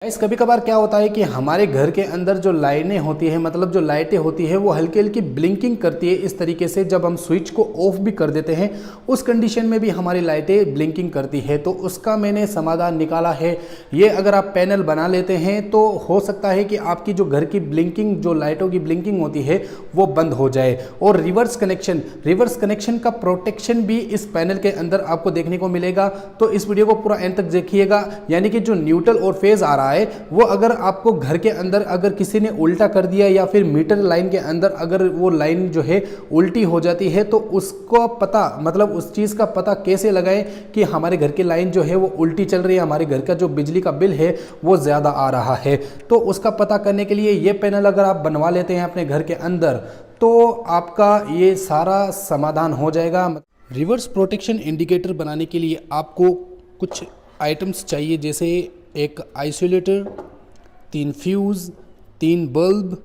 Guys कभी कभार क्या होता है कि हमारे घर के अंदर जो लाइनें होती है मतलब जो लाइटें होती है वो हल्की हल्की ब्लिंकिंग करती है इस तरीके से। जब हम स्विच को ऑफ भी कर देते हैं उस कंडीशन में भी हमारी लाइटें ब्लिंकिंग करती है। तो उसका मैंने समाधान निकाला है। ये अगर आप पैनल बना लेते हैं तो हो सकता है कि आपकी जो घर की ब्लिंकिंग जो लाइटों की ब्लिंकिंग होती है वो बंद हो जाए। और रिवर्स कनेक्शन का प्रोटेक्शन भी इस पैनल के अंदर आपको देखने को मिलेगा। तो इस वीडियो को पूरा एंड तक देखिएगा। यानी कि जो न्यूट्रल और फेज आ रहा है वो अगर आपको घर के अंदर अगर किसी ने उल्टा कर दिया या फिर मीटर लाइन के अंदर अगर वो लाइन जो है उल्टी हो जाती है तो उसको पता मतलब उस चीज़ का पता कैसे लगाएं कि हमारे घर की लाइन जो है वो उल्टी चल रही है, हमारे घर का जो बिजली का बिल है वो ज़्यादा आ रहा है। तो उसका पता करने के लिए ये पैनल अगर आप बनवा लेते हैं अपने घर के अंदर तो आपका ये सारा समाधान हो जाएगा। रिवर्स प्रोटेक्शन इंडिकेटर बनाने के लिए आपको कुछ आइटम्स चाहिए, जैसे एक आइसोलेटर, 3 फ्यूज़, 3 बल्ब,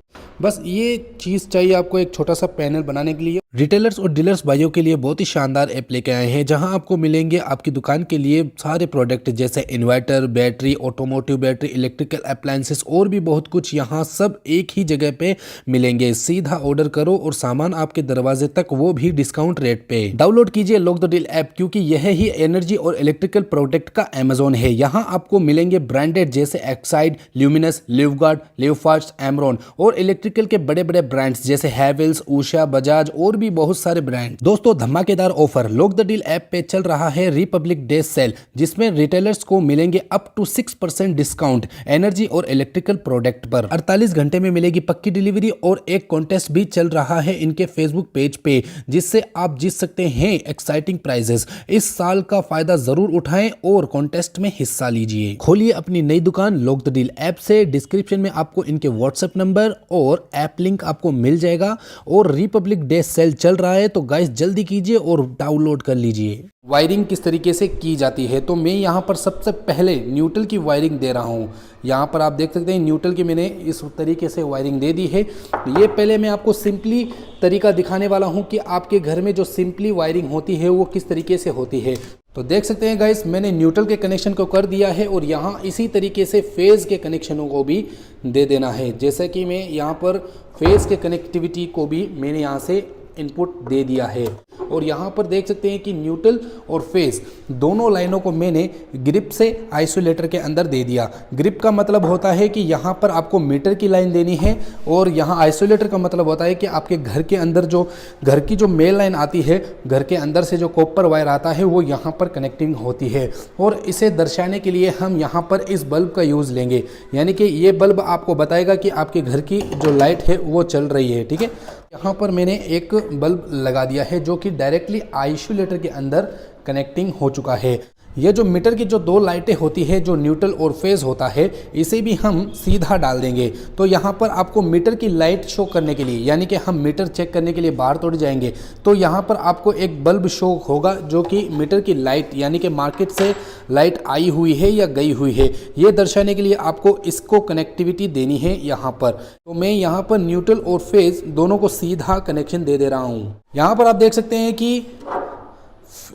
बस ये चीज़ चाहिए आपको एक छोटा सा पैनल बनाने के लिए। रिटेलर्स और डीलर्स भाइयों के लिए बहुत ही शानदार ऐप लेके आए हैं जहां आपको मिलेंगे आपकी दुकान के लिए सारे प्रोडक्ट जैसे inverter, battery, automotive battery, electrical appliances और भी बहुत कुछ यहां सब एक ही जगह पे मिलेंगे। सीधा ऑर्डर करो और सामान आपके दरवाजे तक, वो भी डिस्काउंट रेट पे। डाउनलोड कीजिए लॉक द डील ऐप क्योंकि यह ही एनर्जी और इलेक्ट्रिकल प्रोडक्ट का अमेजोन है। यहाँ आपको मिलेंगे ब्रांडेड जैसे एक्साइड, ल्यूमिनस, लिवगार्ड, लिवफास्ट, एमरॉन और इलेक्ट्रिकल के बड़े बड़े ब्रांड्स जैसे हैवेल्स, उषा, बजाज और भी बहुत सारे ब्रांड। दोस्तों धमाकेदार offer lock the deal app पे चल रहा है रिपब्लिक डे सेल, जिसमें रिटेलर्स को मिलेंगे अप टू 6% डिस्काउंट एनर्जी और इलेक्ट्रिकल प्रोडक्ट पर। 48 घंटे में मिलेगी पक्की डिलीवरी और एक कॉन्टेस्ट भी चल रहा है इनके फेसबुक पेज पे जिससे आप जीत सकते हैं एक्साइटिंग प्राइजेस। इस साल का फायदा जरूर उठाएं और कॉन्टेस्ट में हिस्सा लीजिए। खोलिए अपनी नई दुकान लॉक द डील ऐप से। डिस्क्रिप्शन में आपको इनके व्हाट्सएप नंबर और ऐप लिंक आपको मिल जाएगा। और रिपब्लिक डे सेल चल रहा है तो गाइस जल्दी कीजिए और डाउनलोड कर लीजिए। वायरिंग किस तरीके से की जाती है तो मैं यहाँ पर सबसे पहले न्यूट्रल की वायरिंग दे रहा हूँ। यहाँ पर आप देख सकते हैं न्यूट्रल की मैंने इस तरीके से वायरिंग दे दी है। ये पहले मैं आपको सिंपली तरीका दिखाने वाला हूँ कि आपके घर में जो सिंपली वायरिंग होती है वो किस तरीके से होती है। तो देख सकते हैं गाइस मैंने न्यूट्रल के कनेक्शन को कर दिया है और यहाँ इसी तरीके से फेज़ के कनेक्शनों को भी दे देना है। जैसे कि मैं यहाँ पर फेज़ के कनेक्टिविटी को भी मैंने यहाँ से इनपुट दे दिया है। और यहाँ पर देख सकते हैं कि न्यूट्रल और फेज दोनों लाइनों को मैंने ग्रिप से आइसोलेटर के अंदर दे दिया। ग्रिप का मतलब होता है कि यहाँ पर आपको मीटर की लाइन देनी है और यहाँ आइसोलेटर का मतलब होता है कि आपके घर के अंदर जो घर की जो मेन लाइन आती है, घर के अंदर से जो कॉपर वायर आता है वो यहाँ पर कनेक्टिंग होती है। और इसे दर्शाने के लिए हम यहाँ पर इस बल्ब का यूज़ लेंगे, यानी कि ये बल्ब आपको बताएगा कि आपके घर की जो लाइट है वो चल रही है। ठीक है, यहाँ पर मैंने एक बल्ब लगा दिया है जो कि डायरेक्टली आइसोलेटर के अंदर कनेक्टिंग हो चुका है। ये जो मीटर की जो 2 लाइटें होती है जो न्यूट्रल और फेज होता है इसे भी हम सीधा डाल देंगे। तो यहाँ पर आपको मीटर की लाइट शो करने के लिए, यानी कि हम मीटर चेक करने के लिए बाहर तोड़ जाएंगे तो यहाँ पर आपको एक बल्ब शो होगा जो कि मीटर की लाइट यानी कि मार्केट से लाइट आई हुई है या गई हुई है, ये दर्शाने के लिए आपको इसको कनेक्टिविटी देनी है यहाँ पर। तो मैं यहाँ पर न्यूट्रल और फेज दोनों को सीधा कनेक्शन दे रहा हूँ। यहाँ पर आप देख सकते हैं कि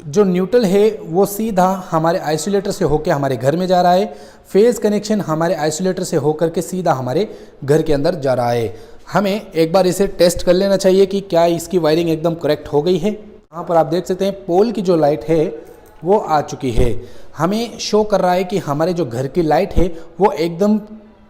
जो न्यूट्रल है वो सीधा हमारे आइसोलेटर से होकर हमारे घर में जा रहा है, फेज कनेक्शन हमारे आइसोलेटर से होकर के सीधा हमारे घर के अंदर जा रहा है। हमें एक बार इसे टेस्ट कर लेना चाहिए कि क्या इसकी वायरिंग एकदम करेक्ट हो गई है। यहाँ पर आप देख सकते हैं पोल की जो लाइट है वो आ चुकी है। हमें शो कर रहा है कि हमारे जो घर की लाइट है वो एकदम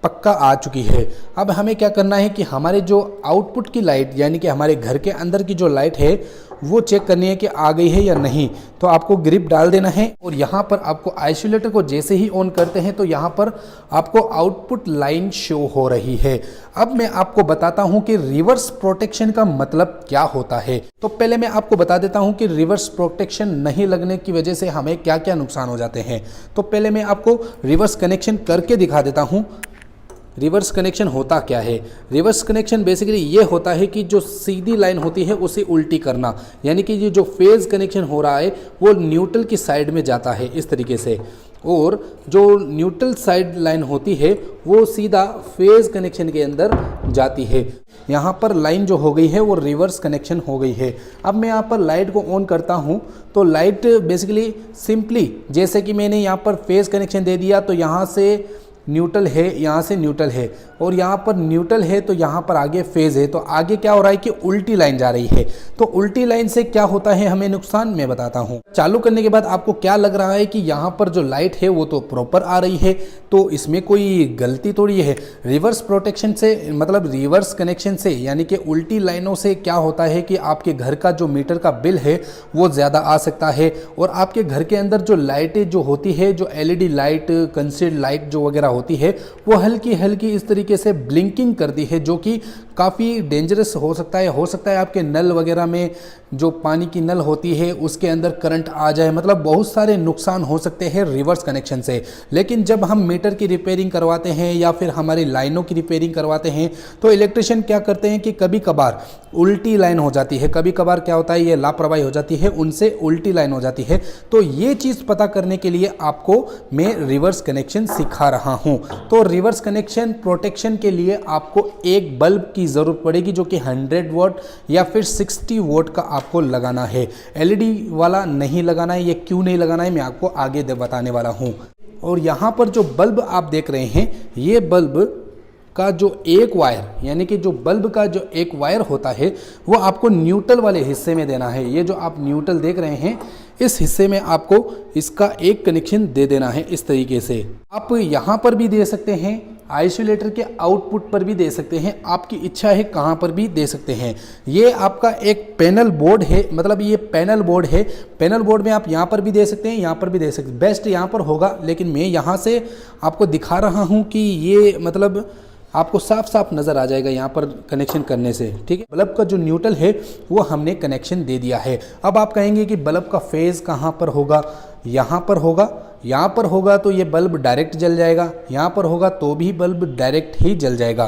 पक्का आ चुकी है। अब हमें क्या करना है कि हमारे जो आउटपुट की लाइट यानी कि हमारे घर के अंदर की जो लाइट है वो चेक करनी है कि आ गई है या नहीं। तो आपको ग्रिप डाल देना है और यहाँ पर आपको आइसोलेटर को जैसे ही ऑन करते हैं तो यहाँ पर आपको आउटपुट लाइन शो हो रही है। अब मैं आपको बताता हूँ कि रिवर्स प्रोटेक्शन का मतलब क्या होता है। तो पहले मैं आपको बता देता हूँ कि रिवर्स प्रोटेक्शन नहीं लगने की वजह से हमें क्या क्या नुकसान हो जाते हैं। तो पहले मैं आपको रिवर्स कनेक्शन करके दिखा देता हूँ। रिवर्स कनेक्शन होता क्या है। रिवर्स कनेक्शन बेसिकली ये होता है कि जो सीधी लाइन होती है उसे उल्टी करना, यानी कि ये जो फेज कनेक्शन हो रहा है वो न्यूट्रल की साइड में जाता है इस तरीके से, और जो न्यूट्रल साइड लाइन होती है वो सीधा फेज कनेक्शन के अंदर जाती है। यहाँ पर लाइन जो हो गई है वो रिवर्स कनेक्शन हो गई है। अब मैं यहाँ पर लाइट को ऑन करता हूँ तो लाइट बेसिकली सिंपली जैसे कि मैंने यहाँ पर फेज कनेक्शन दे दिया तो यहाँ से न्यूट्रल है, यहाँ से न्यूट्रल है और यहाँ पर न्यूट्रल है तो यहाँ पर आगे फेज है। तो आगे क्या हो रहा है कि उल्टी लाइन जा रही है। तो उल्टी लाइन से क्या होता है हमें नुकसान, मैं बताता हूँ। चालू करने के बाद आपको क्या लग रहा है कि यहाँ पर जो लाइट है वो तो प्रॉपर आ रही है, तो इसमें कोई गलती थोड़ी है। रिवर्स प्रोटेक्शन से मतलब रिवर्स कनेक्शन से यानी कि उल्टी लाइनों से क्या होता है कि आपके घर का जो मीटर का बिल है वो ज़्यादा आ सकता है और आपके घर के अंदर जो लाइटें जो होती है, जो एलईडी लाइट, कंसील्ड लाइट जो वगैरह होती है, वो हल्की हल्की इस तरीके से ब्लिंकिंग करती है, जो कि काफ़ी डेंजरस हो सकता है आपके नल वगैरह में जो पानी की नल होती है उसके अंदर करंट आ जाए, मतलब बहुत सारे नुकसान हो सकते हैं रिवर्स कनेक्शन से। लेकिन जब हम मीटर की रिपेयरिंग करवाते हैं या फिर हमारी लाइनों की रिपेयरिंग करवाते हैं तो इलेक्ट्रिशियन क्या करते हैं कि कभी कभार उल्टी लाइन हो जाती है, कभी कभार क्या होता है ये लापरवाही हो जाती है, उनसे उल्टी लाइन हो जाती है। तो ये चीज़ पता करने के लिए आपको मैं रिवर्स कनेक्शन सिखा रहा हूँ। तो रिवर्स कनेक्शन प्रोटेक्शन के लिए आपको एक बल्ब की ज़रूरत पड़ेगी जो कि 100 वॉट या फिर 60 वॉट का आपको लगाना है। एलईडी वाला नहीं लगाना है। ये क्यों नहीं लगाना है मैं आपको आगे बताने वाला हूँ। और यहाँ पर जो बल्ब आप देख रहे हैं, ये बल्ब का जो एक वायर यानी कि जो बल्ब का जो एक वायर होता है वो आपको न्यूट्रल वाले हिस्से में देना है। ये जो आप न्यूट्रल देख रहे हैं इस हिस्से में आपको इसका एक कनेक्शन दे देना है इस तरीके से। आप यहाँ पर भी दे सकते हैं, आइसोलेटर के आउटपुट पर भी दे सकते हैं, आपकी इच्छा है कहाँ पर भी दे सकते हैं। ये आपका एक पैनल बोर्ड है, मतलब ये पैनल बोर्ड है। पैनल बोर्ड में आप यहाँ पर भी दे सकते हैं, यहाँ पर भी दे सकते हैं। बेस्ट यहाँ पर होगा, लेकिन मैं यहाँ से आपको दिखा रहा हूँ कि ये मतलब आपको साफ साफ नज़र आ जाएगा यहाँ पर कनेक्शन करने से। ठीक है, बल्ब का जो न्यूट्रल है वो हमने कनेक्शन दे दिया है। अब आप कहेंगे कि बल्ब का फेज़ कहाँ पर होगा, यहाँ पर होगा, यहाँ पर होगा तो ये बल्ब डायरेक्ट जल जाएगा, यहाँ पर होगा तो भी बल्ब डायरेक्ट ही जल जाएगा।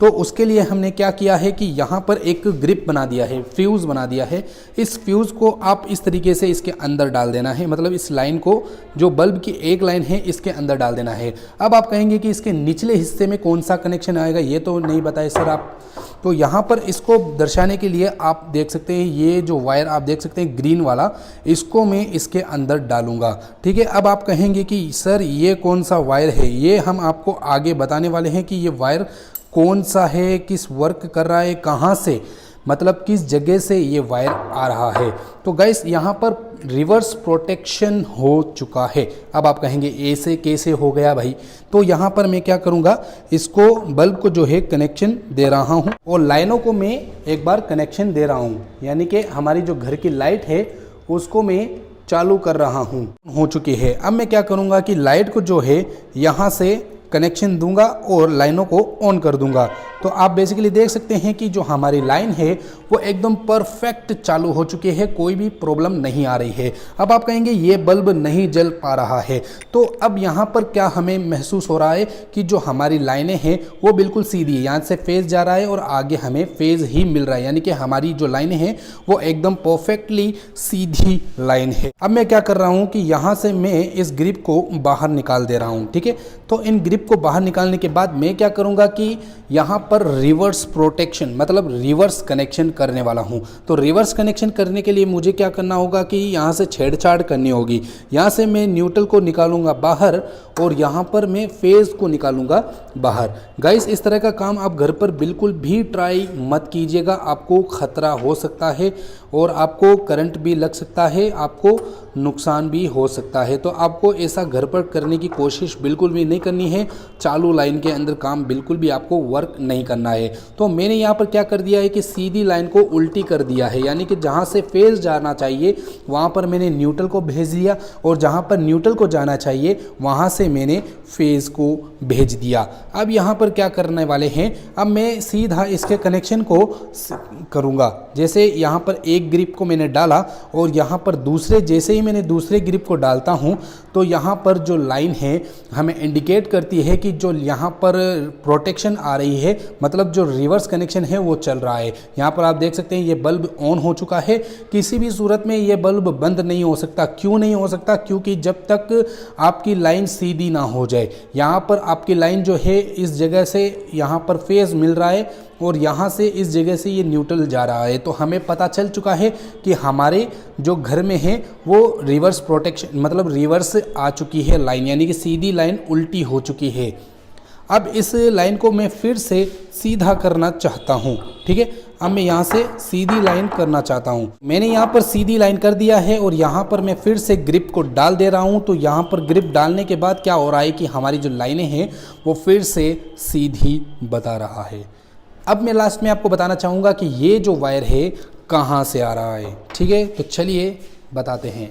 तो उसके लिए हमने क्या किया है कि यहाँ पर एक ग्रिप बना दिया है, फ्यूज़ बना दिया है। इस फ्यूज़ को आप इस तरीके से इसके अंदर डाल देना है, मतलब इस लाइन को जो बल्ब की एक लाइन है इसके अंदर डाल देना है। अब आप कहेंगे कि इसके निचले हिस्से में कौन सा कनेक्शन आएगा, ये तो नहीं बताए सर आप। तो यहाँ पर इसको दर्शाने के लिए आप देख सकते हैं ये जो वायर आप देख सकते हैं ग्रीन वाला, इसको मैं इसके अंदर डालूंगा। ठीक है, अब आप कहेंगे कि सर ये कौन सा वायर है, ये हम आपको आगे बताने वाले हैं कि ये वायर कौन सा है, किस वर्क कर रहा है, कहाँ से मतलब किस जगह से ये वायर आ रहा है। तो गाइस यहाँ पर रिवर्स प्रोटेक्शन हो चुका है। अब आप कहेंगे ऐसे कैसे हो गया भाई, तो यहाँ पर मैं क्या करूँगा, इसको बल्ब को जो है कनेक्शन दे रहा हूँ और लाइनों को मैं एक बार कनेक्शन दे रहा हूँ, यानी कि हमारी जो घर की लाइट है उसको मैं चालू कर रहा हूँ, हो चुकी है। अब मैं क्या करूँगा कि लाइट को जो है यहाँ से कनेक्शन दूंगा और लाइनों को ऑन कर दूंगा। तो आप बेसिकली देख सकते हैं कि जो हमारी लाइन है वो एकदम परफेक्ट चालू हो चुकी है, कोई भी प्रॉब्लम नहीं आ रही है। अब आप कहेंगे ये बल्ब नहीं जल पा रहा है, तो अब यहाँ पर क्या हमें महसूस हो रहा है कि जो हमारी लाइनें हैं वो बिल्कुल सीधी है, यहाँ से फेज जा रहा है और आगे हमें फेज ही मिल रहा है, यानी कि हमारी जो लाइनें हैं वो एकदम परफेक्टली सीधी लाइन है। अब मैं क्या कर रहा हूँ कि यहाँ से मैं इस ग्रिप को बाहर निकाल दे रहा हूँ। ठीक है, तो इन ग्रिप को बाहर निकालने के बाद मैं क्या करूँगा कि यहाँ पर रिवर्स प्रोटेक्शन मतलब रिवर्स कनेक्शन करने वाला हूँ। तो रिवर्स कनेक्शन करने के लिए मुझे क्या करना होगा कि यहाँ से छेड़छाड़ करनी होगी। यहाँ से मैं न्यूट्रल को निकालूंगा बाहर और यहाँ पर मैं फेज़ को निकालूंगा बाहर। गाइस इस तरह का काम आप घर पर बिल्कुल भी ट्राई मत कीजिएगा, आपको ख़तरा हो सकता है और आपको करंट भी लग सकता है, आपको नुकसान भी हो सकता है। तो आपको ऐसा घर पर करने की कोशिश बिल्कुल भी नहीं करनी है। चालू लाइन के अंदर काम बिल्कुल भी आपको वर्क नहीं करना है। तो मैंने यहाँ पर क्या कर दिया है कि सीधी लाइन को उल्टी कर दिया है, यानी कि जहाँ से फेज़ जाना चाहिए वहाँ पर मैंने न्यूट्रल को भेज दिया और जहाँ पर न्यूट्रल को जाना चाहिए वहाँ से मैंने फेज़ को भेज दिया। अब यहाँ पर क्या करने वाले हैं, अब मैं सीधा इसके कनेक्शन को करूँगा। जैसे यहाँ पर एक ग्रिप को मैंने डाला और यहाँ पर दूसरे, जैसे ही मैंने दूसरे ग्रिप को डालता हूँ तो यहाँ पर जो लाइन है हमें इंडिकेट करती है कि जो यहाँ पर प्रोटेक्शन आ रही है, मतलब जो रिवर्स कनेक्शन है वो चल रहा है। यहाँ पर आप देख सकते हैं ये बल्ब ऑन हो चुका है। किसी भी सूरत में ये बल्ब बंद नहीं हो सकता। क्यों नहीं हो सकता? क्योंकि जब तक आपकी लाइन सीधी ना हो जाए। यहाँ पर आपकी लाइन जो है इस जगह से यहाँ पर फेज़ मिल रहा है और यहाँ से इस जगह से ये न्यूट्रल जा रहा है। तो हमें पता चल चुका है कि हमारे जो घर में है वो रिवर्स प्रोटेक्शन मतलब रिवर्स आ चुकी है लाइन, यानी कि सीधी लाइन उल्टी हो चुकी है। अब इस लाइन को मैं फिर से सीधा करना चाहता हूँ। ठीक है, अब मैं यहाँ से सीधी लाइन करना चाहता हूँ। मैंने यहाँ पर सीधी लाइन कर दिया है और यहाँ पर मैं फिर से ग्रिप को डाल दे रहा हूँ। तो यहाँ पर ग्रिप डालने के बाद क्या हो रहा है कि हमारी जो लाइनें हैं वो फिर से सीधी बता रहा है। अब मैं लास्ट में आपको बताना चाहूँगा कि ये जो वायर है कहाँ से आ रहा है। ठीक है, तो चलिए बताते हैं।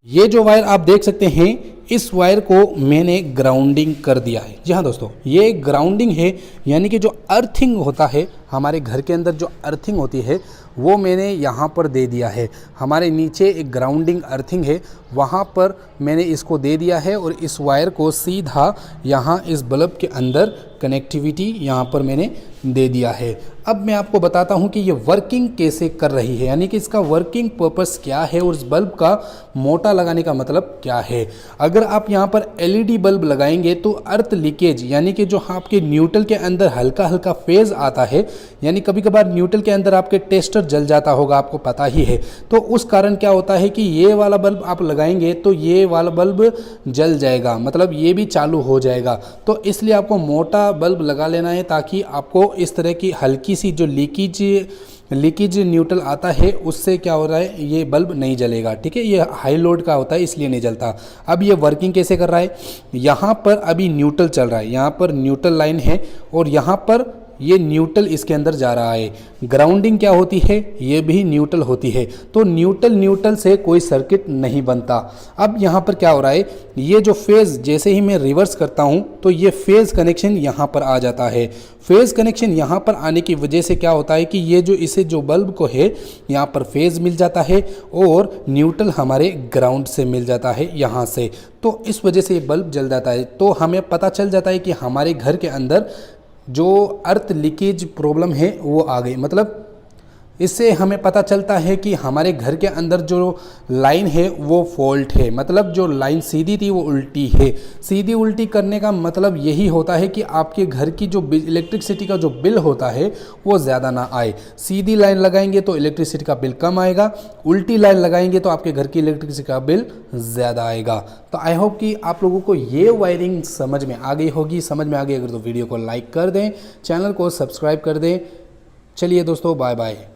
ये जो वायर आप देख सकते हैं, इस वायर को मैंने ग्राउंडिंग कर दिया है। जी हाँ दोस्तों, ये ग्राउंडिंग है, यानी कि जो अर्थिंग होता है हमारे घर के अंदर, जो अर्थिंग होती है वो मैंने यहाँ पर दे दिया है। हमारे नीचे एक ग्राउंडिंग अर्थिंग है, वहाँ पर मैंने इसको दे दिया है और इस वायर को सीधा यहाँ इस बल्ब के अंदर कनेक्टिविटी यहाँ पर मैंने दे दिया है। अब मैं आपको बताता हूँ कि ये वर्किंग कैसे कर रही है, यानी कि इसका वर्किंग पर्पस क्या है और इस बल्ब का मोटा लगाने का मतलब क्या है। अगर आप यहाँ पर एलईडी बल्ब लगाएंगे तो अर्थ लीकेज, यानी कि जो आपके न्यूट्रल के अंदर हल्का हल्का फेज आता है, यानी कभी कभार न्यूट्रल के अंदर आपके टेस्टर जल जाता होगा, आपको पता ही है। तो उस कारण क्या होता है कि ये वाला बल्ब आप लगाएंगे तो ये वाला बल्ब जल जाएगा, मतलब ये भी चालू हो जाएगा। तो इसलिए आपको मोटा बल्ब लगा लेना है ताकि आपको इस तरह की हल्की सी जो लीकेज न्यूट्रल आता है उससे क्या हो रहा है, ये बल्ब नहीं जलेगा। ठीक है, ये हाई लोड का होता है इसलिए नहीं जलता। अब ये वर्किंग कैसे कर रहा है, यहाँ पर अभी न्यूट्रल चल रहा है, यहाँ पर न्यूट्रल लाइन है और यहाँ पर ये न्यूट्रल इसके अंदर जा रहा है। ग्राउंडिंग क्या होती है, ये भी न्यूट्रल होती है। तो न्यूट्रल से कोई सर्किट नहीं बनता। अब यहाँ पर क्या हो रहा है, ये जो फेज़ जैसे ही मैं रिवर्स करता हूँ तो ये फेज़ कनेक्शन यहाँ पर आ जाता है। फेज़ कनेक्शन यहाँ पर आने की वजह से क्या होता है कि ये जो इसे जो बल्ब को है यहाँ पर फेज़ मिल जाता है और न्यूट्रल हमारे ग्राउंड से मिल जाता है यहाँ से। तो इस वजह से ये बल्ब जल जाता है। तो हमें पता चल जाता है कि हमारे घर के अंदर जो अर्थ लीकेज प्रॉब्लम है वो आ गई। मतलब इससे हमें पता चलता है कि हमारे घर के अंदर जो लाइन है वो फॉल्ट है, मतलब जो लाइन सीधी थी वो उल्टी है। सीधी उल्टी करने का मतलब यही होता है कि आपके घर की जो इलेक्ट्रिसिटी का जो बिल होता है वो ज़्यादा ना आए। सीधी लाइन लगाएंगे तो इलेक्ट्रिसिटी का बिल कम आएगा, उल्टी लाइन लगाएंगे तो आपके घर की इलेक्ट्रिसिटी का बिल ज़्यादा आएगा। तो आई होप कि आप लोगों को ये वायरिंग समझ में आ गई होगी। समझ में आ गई अगर तो वीडियो को लाइक कर दें, चैनल को सब्सक्राइब कर दें। चलिए दोस्तों, बाय बाय।